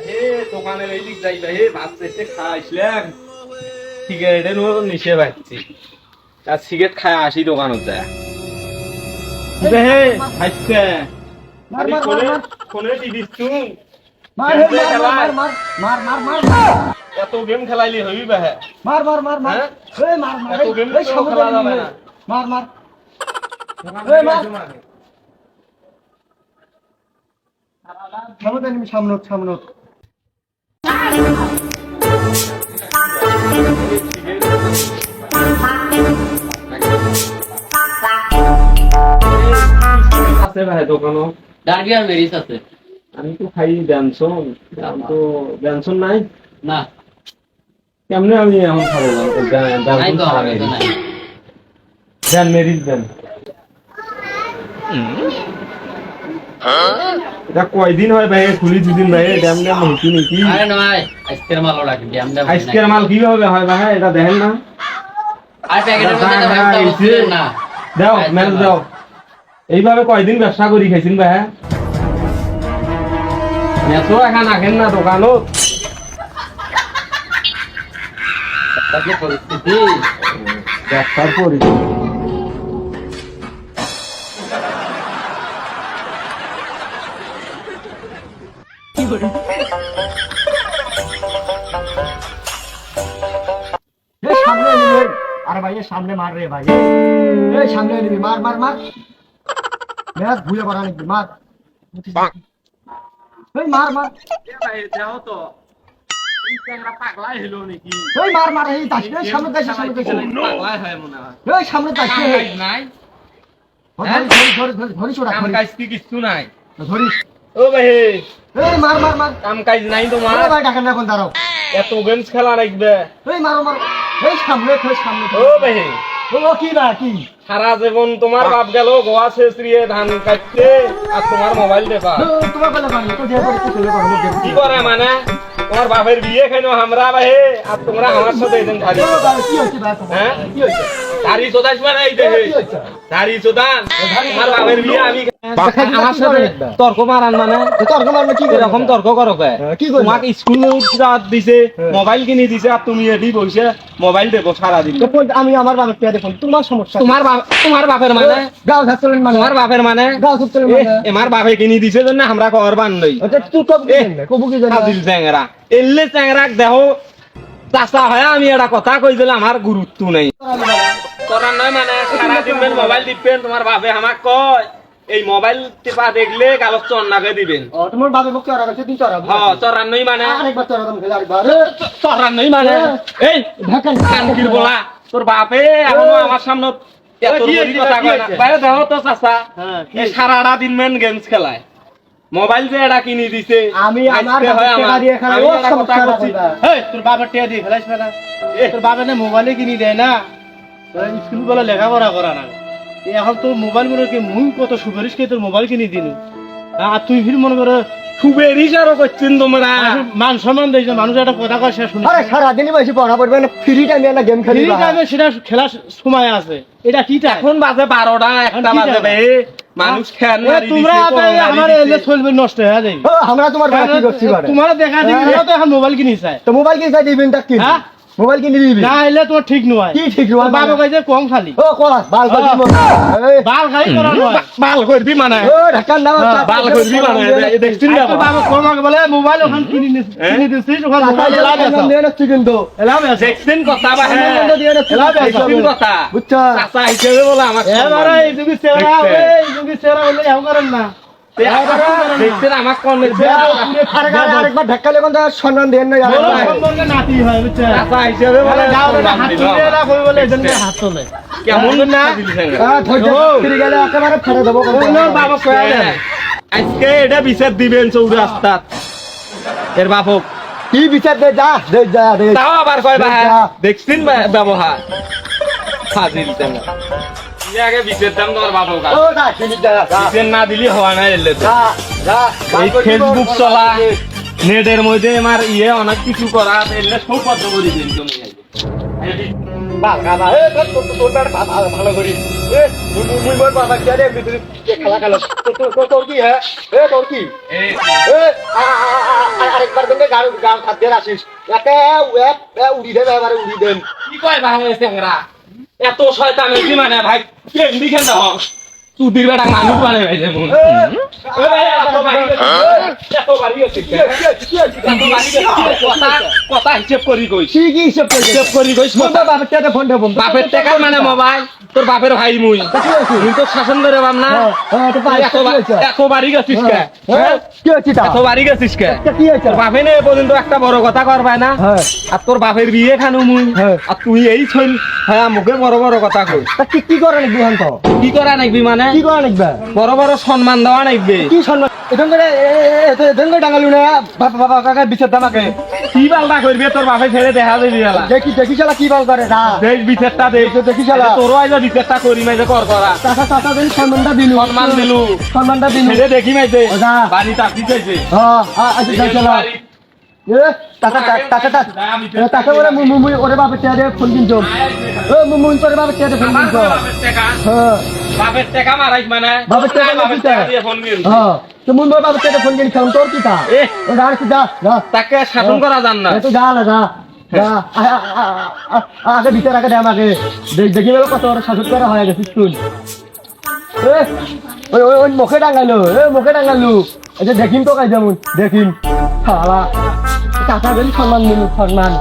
হে দোকানের এই দিক যাইবা হে ভাত এসে খাইছিলাম সিগারেটের নিচে বাচ্ছি আর সিগারেট খায় আসি দোকানত যায় হে খাইছে মার মার মার মার ফোনে দিদিস তুই মার মার মার মার মার এত গেম খেলাইলি হবি বা হে মার মার মার মার এই মার মার এত গেম এই সামনে খেলা যাবে না মার মার এই মার সামনে নিমি সামনে সামনে আছে ভাই দোকানও ডার্গি আর মেরিস আছে। আমি তো খাই বেনসন আমি তো বেনসন নাই না কেমনে আমি এখন খাবো না নাই তো হবে তো নাই। দেন মেরিজ দেন এটা কয়দিন হয় ভাই খুলি দুদিন ভাই ড্যাম ড্যাম হইতি নাকি আরে নয় আজকের মাল রাখি ড্যাম ড্যাম আজকের মাল কিভাবে হয় ভাই এটা দেখেন না আর প্যাকেটের মধ্যে তো ব্যবস্থা করছিলেন না। দাও মেল দাও এইভাবে কয়দিন ব্যবসা করি খাইছেন ভাই মেসো এখন আখেন না দোকানত তাকে পরিস্থিতি ব্যবসার পরি এই সামনে নিবি আরে ভাই এই সামনে মার রে ভাই এই সামনে নিবি মার মার মার মেরাজ ভুলে পড়া নাকি মার এই মার মার যাও তো পাগলাই হলো নাকি এই মার মার এই দাস এই সামনে দাস সামনে দাস পাগলাই হয় মনে হয় এই সামনে দাস নাই ধরি ধরি ধরি ধরি ছোড়া কাম ধরি কাজ কি কিছু নাই ধরি ও ভাই এই মার মার মার কাম কাজ নাই তোমার ওরে ভাই ডাকেন না কোন দাঁড়াও এত গেমস খেলা রাখবে এই মারো মারো এই সামনে সামনে ও ভাই ও কি না কি সারা জীবন তোমার বাপ গেল গোয়া শেষরিয়ে ধান কাটতে আর তোমার মোবাইল দেখা তোমার বেলা বানি তো যে করে কিছু করব কি করে মানে তোমার বাপের বিয়ে খাইনো আমরা ভাই আর তোমরা আমার সাথে এদিন ধারি কি হচ্ছে ভাই হ্যাঁ কি হচ্ছে ধারি চোদাস মানে এই দেখে ধারি চোদান তোমার বাপের বিয়ে আমি আমার সাথে তর্ক মারান মানে তর্ক মারলে কি এরকম তর্ক করো কে কি করব তোমাকে স্কুলে দিছে মোবাইল কিনে দিছে আর তুমি এডি বসে মোবাইল দেবো সারাদিন তো আমি আমার বাবার পেয়ে দেখুন তোমার সমস্যা তোমার বাপের মানে গাও থাকতেন মানে তোমার বাপের মানে গাও থাকতেন মানে এমার বাপে কিনে দিছে জন্য আমরা কর বান লই ওটা তুই কব কি জানা হাজির চ্যাংরা এলে চ্যাংরাক দেখো চাচা হয় আমি এটা কথা কই দিলে আমার গুরুত্ব নাই তোরা নয় মানে সারাদিন মোবাইল দিবেন তোমার বাপে আমাক কয় এই মোবাইল টিপা দেখলে কাগজ চন্নাকে দিবেন ও তোমার বাবার মুখ চড়া গেছে তুই চড়া হ্যাঁ চরান্নই মানে আরেকবার চড়া দাম খেলে আরেকবার চরান্নই মানে এই ঢাকান কানকির বলা তোর বাপে এখনো আমার সামনে এত বড় কথা কয় না বাইরে দেখো তো চাচা এই সারাটা দিন মেন গেমস খেলায় মোবাইল যে এটা কিনে দিছে আমি আমার আজকে হয় টাকা আমার দিয়ে খেলা আমি ও একটা কথা সমস্যা বলছি। এই তোর বাবার টাকা দিয়ে খেলাইছ না তোর বাবা না মোবাইলে কিনে দেয় না স্কুল বলে লেখাপড়া করা না এখন তো মোবাইল মনে কি মুই কত সুপারিশ কে তোর মোবাইল কিনে দিনু আর তুই ফির মনে করে সুবেরিশ আরো করছেন তোমরা মান সম্মান দেয় মানুষ একটা কথা কয় সে শুনে আরে সারাদিনই বেশি পড়া পড়বে না ফ্রি টাইমে না গেম খেলি ফ্রি টাইমে সেটা খেলার সময় আছে এটা কি টাইম এখন বাজে 12টা 1টা বাজে বে মানুষ খেয়াল না তোমরা আমার এলে চলবে নষ্ট হয়ে যায় আমরা তোমার কি করছি বারে তোমার দেখা দিবি তো এখন মোবাইল কিনি চাই তো মোবাইল কিনি চাই দিবেন তা কি হ্যাঁ মোবাইল কিনে দিবি না এলে তোমার ঠিক নয় কি ঠিক নয় বাবা কইছে কম খালি ও কস বাল করবি বাল খালি করা নয় বাল করবি মানে ও ঢাকার নাম বাল করবি মানে এই দেখছিস না বাবা কম আগে বলে মোবাইল ওখান কিনে দিছিস ওখান মোবাইল এলাবে দেন না কিন্তু এলাবে দেখছেন কথা বা এলাবে দেখছেন কথা বুঝছো চাচা হিসেবে বলে আমার এবারে এই যুগি সেরা এই যুগি সেরা হলে এও করেন না দেখছেন আমার কোন আরেকবার ধাক্কা লেগে সম্মান দেন না নাতি হয় বুঝছো চাচা হিসেবে বলে হাত তুলে না কই বলে এজন্য হাত তোলে কেমন না ফিরে গেলে একেবারে ফেলে দেবো বাবা কয়া দেন আজকে এটা বিচার দিবেন চৌরাস্তাত এর বাপক কি বিচার দে যা দে তাও আবার কয় ভাই দেখছেন ব্যবহার ফাজিল তেমন আগে বিচার দাম তোমার বাপক বিচার না দিলি হওয়া নাই এলে তো এই ফেসবুক চলা নেটের মধ্যে আমার অনেক কিছু করা এলে সব পদ্ধতি দিন তুমি বালগানা এ তোর ভালো করি এ মুই মোর বাবা কি আরে এমনি খেলা খেলো তোর কি হ্যাঁ এ তোর কি এ আরেকবার তুমি গান খাদ্যে আসিস একে উড়ি দেন এবারে উড়ি দেন কি কয় ভাই চ্যাংরা এত শয়তান হইছি মানে ভাই কেমনি খেন দাও চুদির বেটা মানুষ মানে ভাই যেমন এ ভাই এত বাড়ি গেছে কথা হিসেব করি কই কি হিসাব করি কই বাপের টাকা ফোন দেব বাপের টাকা মানে মোবাইল তোর বাপের ভাই মুই তো শাসন করে বাম না এত বাড়ি গেছিস কে কি হচ্ছে এত বাড়ি গেছিস কে কি হচ্ছে বাপে নে পর্যন্ত একটা বড় কথা করবাই না আর তোর বাপের বিয়ে খানু মুই আর তুই এই ছইল হ্যাঁ মুখে বড় বড় কথা কই কি করে নাকি হন তো কি করা নাকবি মানে কি করে নাকবা বড় বড় সম্মান দেওয়া নাকবে কি সম্মান এখন করে এখন করে ডাঙ্গালু না বাবা কাকা বিচার দামাকে কি বালটা করবি তোর বাপে ছেড়ে দেখা যাবি বেলা দেখি শালা কি বাল করে না দেখ বিচারটা দেখ দেখি শালা তোরও আইজা বিচারটা করি মাইজে কর করা টাকা দিন সম্মানটা দিলু সম্মানটা দিলু ছেড়ে দেখি মাইজে ওজা বাড়ি তাকি চাইছে আচ্ছা যাই শালা এ টাকা ওরে মুই ওরে বাপের টাকা ফোন কিনছো ও মুই তোরে বাপের টাকা ফোন কিনছো হ্যাঁ বাপের টাকা মারাইস মানে বাপের টাকা দিয়ে ফোন কিন হ্যাঁ তো মুই মোর বাপের টাকা ফোন কিনছো তোর কি তা এ ও গাড়ি যা তাকে শাসন করা জান না তো যা না যা আগে ভিতর আগে দে আমাকে দেখি গেল কত বড় শাসন করা হয়ে গেছিস তুই ওই মুখে ডাঙ্গালো মুখে ডাঙ্গালু এই যে দেখিন তো কাজ যেমন দেখিন খালা টাকা গেলি সম্মান দিল সম্মান